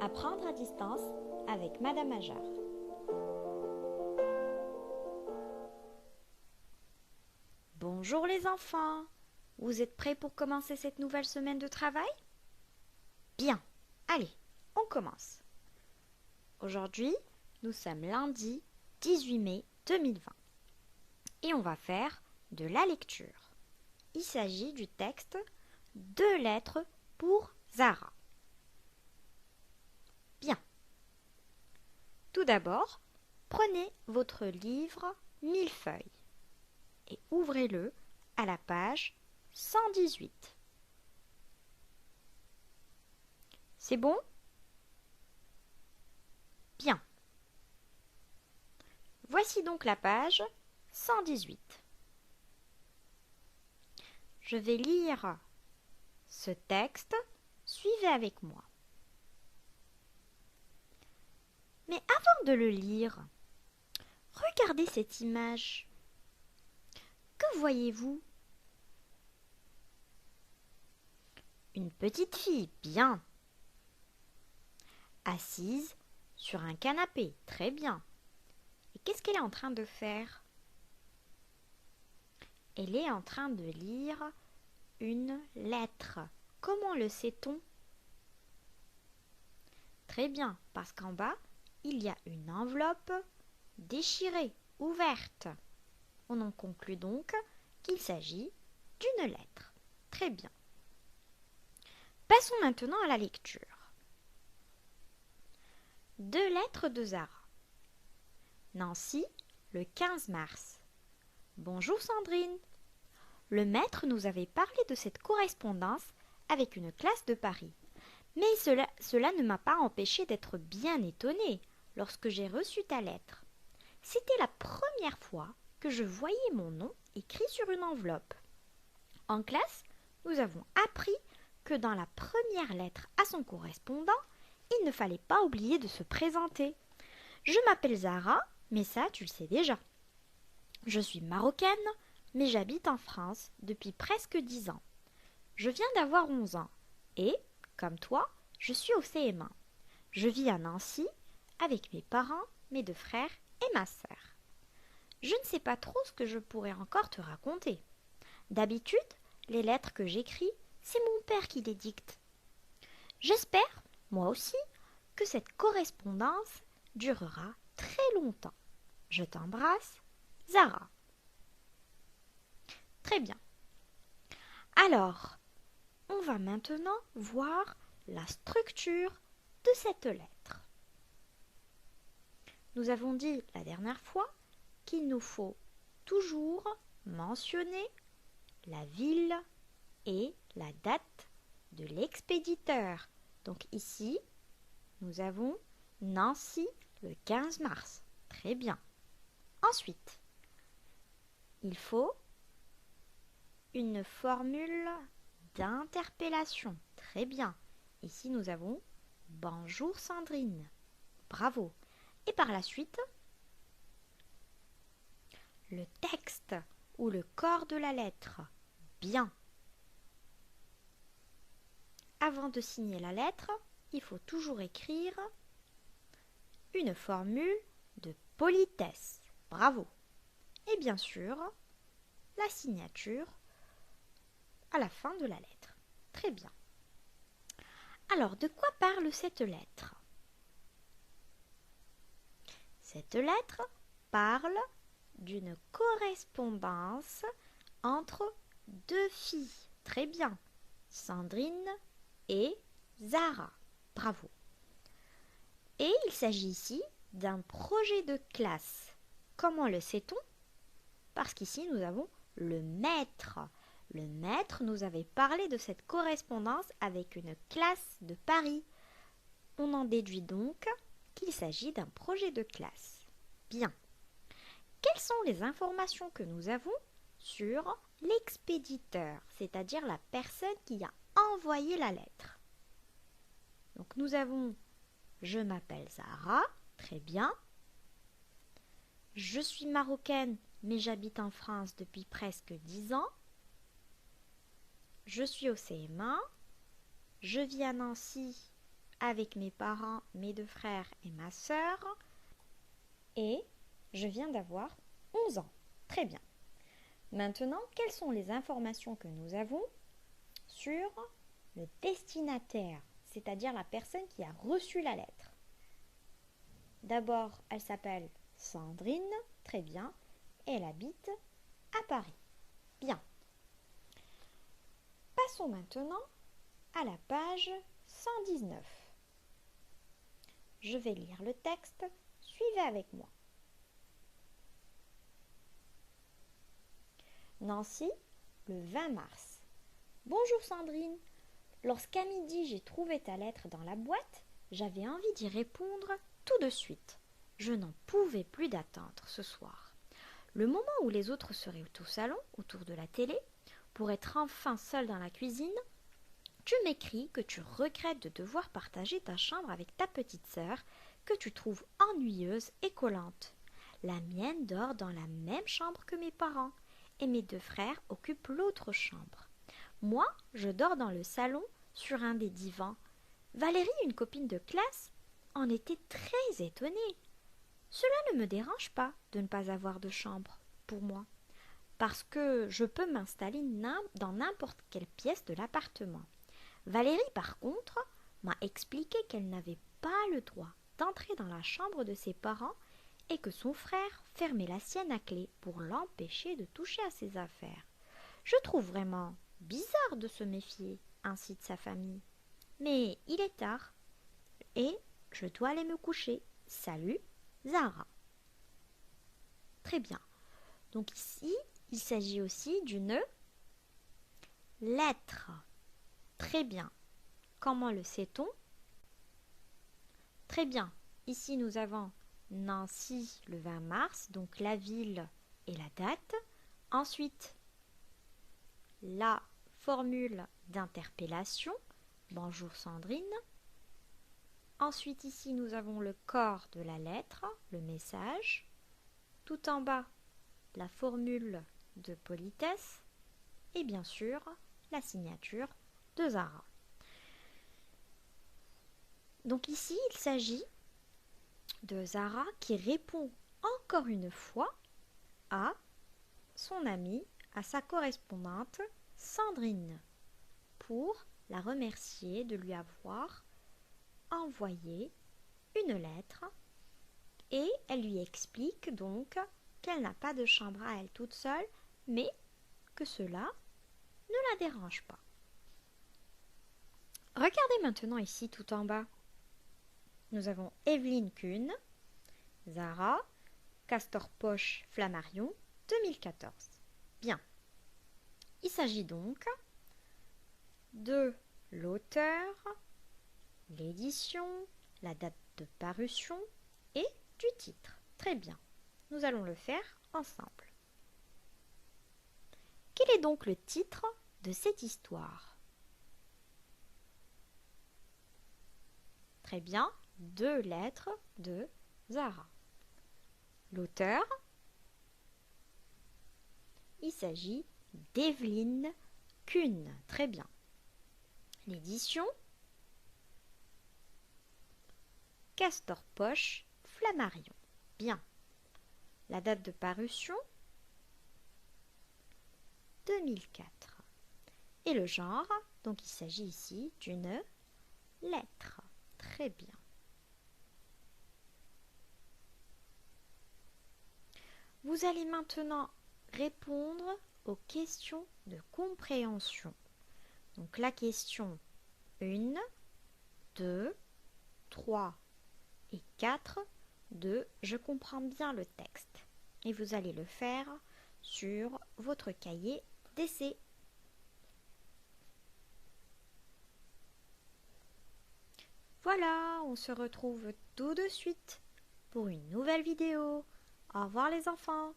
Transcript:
Apprendre à distance avec Madame Ajar. Bonjour les enfants, vous êtes prêts pour commencer cette nouvelle semaine de travail? Bien, allez, on commence. Aujourd'hui, nous sommes lundi 18 mai 2020 et on va faire de la lecture. Il s'agit du texte « 2 lettres pour Zara ». Bien. Tout d'abord, prenez votre livre Millefeuille et ouvrez-le à la page 118. C'est bon? Bien. Voici donc la page 118. Je vais lire ce texte. Suivez avec moi. Mais avant de le lire, regardez cette image. Que voyez-vous? Une petite fille, bien. Assise sur un canapé, très bien. Et qu'est-ce qu'elle est en train de faire? Elle est en train de lire une lettre. Comment le sait-on? Très bien, parce qu'en bas, il y a une enveloppe déchirée, ouverte. On en conclut donc qu'il s'agit d'une lettre. Très bien. Passons maintenant à la lecture. 2 lettres de Zara. Nancy, le 15 mars. Bonjour Sandrine. Le maître nous avait parlé de cette correspondance avec une classe de Paris. Mais cela ne m'a pas empêché d'être bien étonnée lorsque j'ai reçu ta lettre. C'était la première fois que je voyais mon nom écrit sur une enveloppe. En classe, nous avons appris que dans la première lettre à son correspondant, il ne fallait pas oublier de se présenter. Je m'appelle Zara, mais ça, tu le sais déjà. Je suis marocaine, mais j'habite en France depuis presque 10 ans. Je viens d'avoir 11 ans et, comme toi, je suis au CM1. Je vis à Nancy avec mes parents, mes 2 frères et ma sœur. Je ne sais pas trop ce que je pourrais encore te raconter. D'habitude, les lettres que j'écris, c'est mon père qui les dicte. J'espère, moi aussi, que cette correspondance durera très longtemps. Je t'embrasse, Zara. Très bien. Alors, on va maintenant voir la structure de cette lettre. Nous avons dit la dernière fois qu'il nous faut toujours mentionner la ville et la date de l'expéditeur. Donc ici, nous avons Nancy le 15 mars. Très bien. Ensuite, il faut une formule d'interpellation. Très bien. Ici, nous avons Bonjour Sandrine. Bravo. Et par la suite, le texte ou le corps de la lettre. Bien. Avant de signer la lettre, il faut toujours écrire une formule de politesse. Bravo. Et bien sûr, la signature à la fin de la lettre. Très bien. Alors, de quoi parle cette lettre? Cette lettre parle d'une correspondance entre 2 filles. Très bien. Sandrine et Zara. Bravo. Et il s'agit ici d'un projet de classe. Comment le sait-on? Parce qu'ici, nous avons le maître. Le maître nous avait parlé de cette correspondance avec une classe de Paris. On en déduit donc qu'il s'agit d'un projet de classe. Bien. Quelles sont les informations que nous avons sur l'expéditeur, c'est-à-dire la personne qui a envoyé la lettre? Donc nous avons « Je m'appelle Zara », très bien. « Je suis marocaine, mais j'habite en France depuis presque 10 ans. » Je suis au CM1, je vis à Nancy avec mes parents, mes 2 frères et ma sœur. Et je viens d'avoir 11 ans. Très bien. Maintenant, quelles sont les informations que nous avons sur le destinataire, c'est-à-dire la personne qui a reçu la lettre? D'abord, elle s'appelle Sandrine, très bien, et elle habite à Paris. Bien. Passons maintenant à la page 119. Je vais lire le texte, suivez avec moi. Nancy, le 20 mars. Bonjour Sandrine. Lorsqu'à midi j'ai trouvé ta lettre dans la boîte, j'avais envie d'y répondre tout de suite. Je n'en pouvais plus d'attendre ce soir. Le moment où les autres seraient au salon, autour de la télé, pour être enfin seule dans la cuisine, tu m'écris que tu regrettes de devoir partager ta chambre avec ta petite sœur, que tu trouves ennuyeuse et collante. La mienne dort dans la même chambre que mes parents, et mes 2 frères occupent l'autre chambre. Moi, je dors dans le salon, sur un des divans. Valérie, une copine de classe, en était très étonnée. Cela ne me dérange pas de ne pas avoir de chambre pour moi, parce que je peux m'installer dans n'importe quelle pièce de l'appartement. Valérie, par contre, m'a expliqué qu'elle n'avait pas le droit d'entrer dans la chambre de ses parents et que son frère fermait la sienne à clé pour l'empêcher de toucher à ses affaires. Je trouve vraiment bizarre de se méfier ainsi de sa famille. Mais il est tard et je dois aller me coucher. Salut, Zara. Très bien. Donc ici, il s'agit aussi d'une lettre. Très bien. Comment le sait-on? Très bien. Ici, nous avons Nancy le 20 mars, donc la ville et la date. Ensuite, la formule d'interpellation. Bonjour Sandrine. Ensuite, ici, nous avons le corps de la lettre, le message. Tout en bas, la formule de politesse. Et bien sûr, la signature de Zara. Donc ici, il s'agit de Zara qui répond encore une fois à son amie, à sa correspondante Sandrine, pour la remercier de lui avoir envoyé une lettre, et elle lui explique donc qu'elle n'a pas de chambre à elle toute seule, mais que cela ne la dérange pas. Regardez maintenant ici tout en bas. Nous avons Evelyne Kuhn, Zara, Castor Poche Flammarion, 2014. Bien. Il s'agit donc de l'auteur, l'édition, la date de parution et du titre. Très bien. Nous allons le faire ensemble. Quel est donc le titre de cette histoire? Très bien, 2 lettres de Zara. L'auteur, il s'agit d'Evelyne Kuhn. Très bien. L'édition, Castor Poche Flammarion. Bien. La date de parution, 2004. Et le genre, donc il s'agit ici d'une lettre. Très bien. Vous allez maintenant répondre aux questions de compréhension. Donc la question 1, 2, 3 et 4 de « Je comprends bien le texte ». Et vous allez le faire sur votre cahier d'essai. Voilà, on se retrouve tout de suite pour une nouvelle vidéo. Au revoir les enfants.